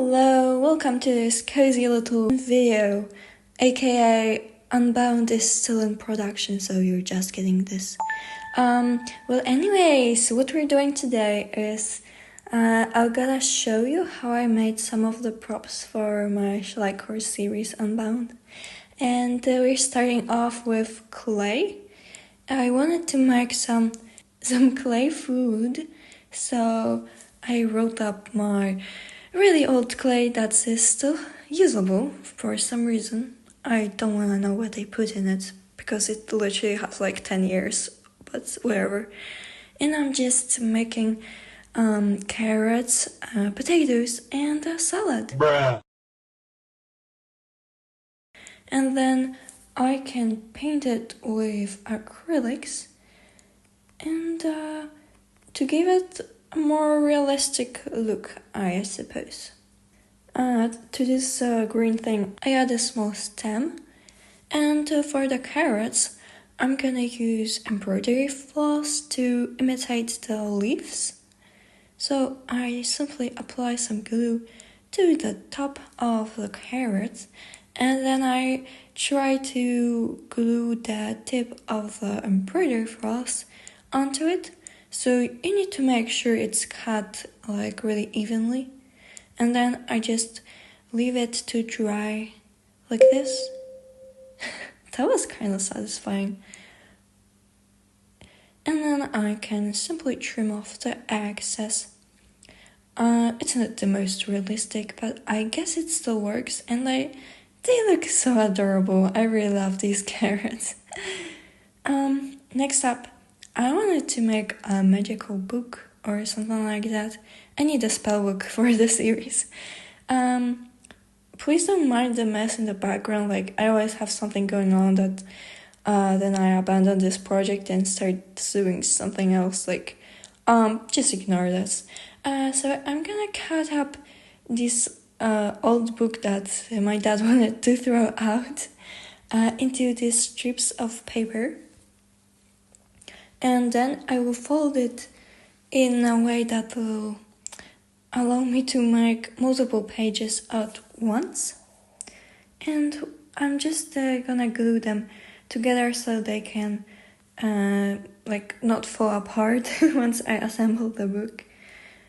Hello, welcome to this cozy little video, aka Unbound is still in production, so you're just getting this. Well anyways, what we're doing today is I'm gonna show you how I made some of the props for my Schleich series Unbound. And we're starting off with clay. I wanted to make some clay food, so I rolled up my really old clay that is still usable for some reason. I don't want to know what they put in it because it literally has like 10 years, but whatever. And I'm just making carrots, potatoes, and a salad. Bruh. And then I can paint it with acrylics and to give it a more realistic look, I suppose. To this green thing, I add a small stem, and for the carrots, I'm gonna use embroidery floss to imitate the leaves. So I simply apply some glue to the top of the carrots, and then I try to glue the tip of the embroidery floss onto it. So you need to make sure it's cut like really evenly. And then I just leave it to dry like this. That was kind of satisfying. And then I can simply trim off the excess. It's not the most realistic, but I guess it still works. And they look so adorable. I really love these carrots. Next up, I wanted to make a magical book or something like that. I need a spell book for the series. Please don't mind the mess in the background, like I always have something going on that then I abandon this project and start doing something else, like just ignore this. So I'm gonna cut up this old book that my dad wanted to throw out into these strips of paper. And then I will fold it in a way that will allow me to make multiple pages at once. And I'm just gonna glue them together so they can not fall apart once I assemble the book.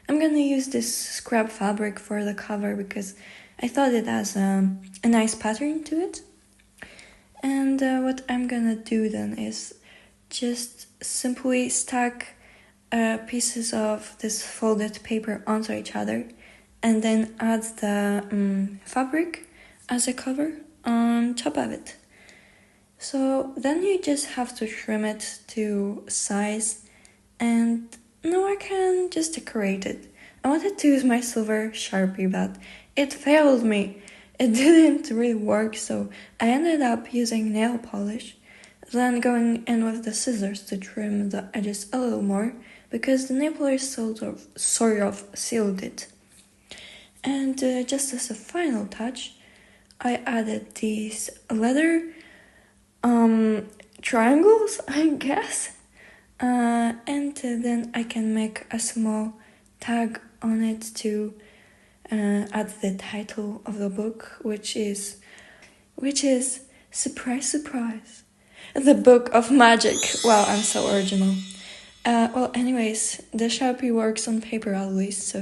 I'm gonna use this scrap fabric for the cover because I thought it has a nice pattern to it. And what I'm gonna do then is just simply stack pieces of this folded paper onto each other and then add the fabric as a cover on top of it. So then you just have to trim it to size, and now I can just decorate it. I wanted to use my silver Sharpie, but it failed me. It didn't really work, so I ended up using nail polish, then going in with the scissors to trim the edges a little more, because the nail polish sort of sealed it. And just as a final touch, I added these leather triangles, I guess. And then I can make a small tag on it to add the title of the book, which is surprise, surprise, the Book of Magic. Wow, I'm so original. Well, anyways, the Sharpie works on paper at least,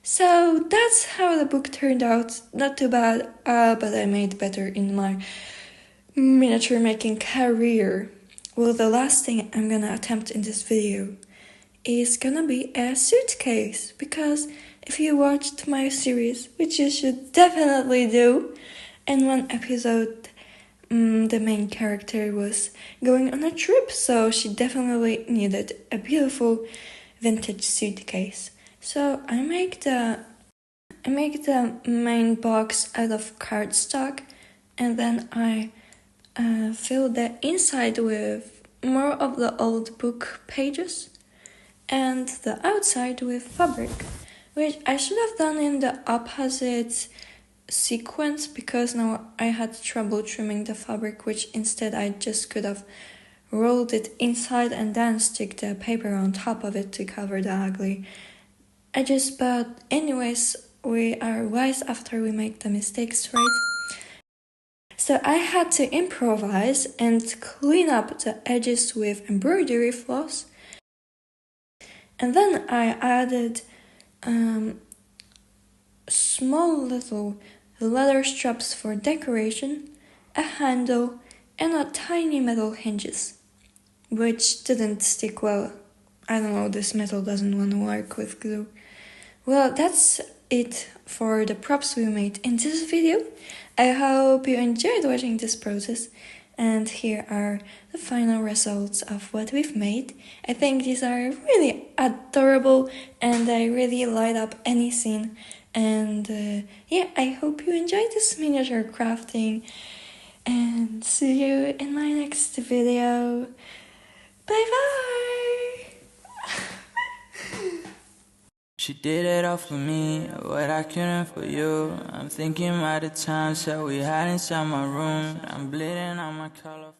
so that's how the book turned out. Not too bad, but I made better in my miniature making career. Well, the last thing I'm gonna attempt in this video is gonna be a suitcase, because if you watched my series, which you should definitely do, in one episode the main character was going on a trip, so she definitely needed a beautiful vintage suitcase. So I make the main box out of cardstock, and then I fill the inside with more of the old book pages and the outside with fabric, which I should have done in the opposite sequence because now I had trouble trimming the fabric, which instead I just could have rolled it inside and then stick the paper on top of it to cover the ugly edges. But anyways, we are wise after we make the mistakes, right? So I had to improvise and clean up the edges with embroidery floss. And then I added small little leather straps for decoration, a handle, and a tiny metal hinges, which didn't stick well. I don't know, this metal doesn't want to work with glue. Well, that's it for the props we made in this video. I hope you enjoyed watching this process, and here are the final results of what we've made. I think these are really adorable and they really light up any scene. And yeah, I hope you enjoyed this miniature crafting, and see you in my next video. Bye bye! She did it all for me, what I couldn't for you. I'm thinking about the times that we had inside my room. I'm bleeding on my color.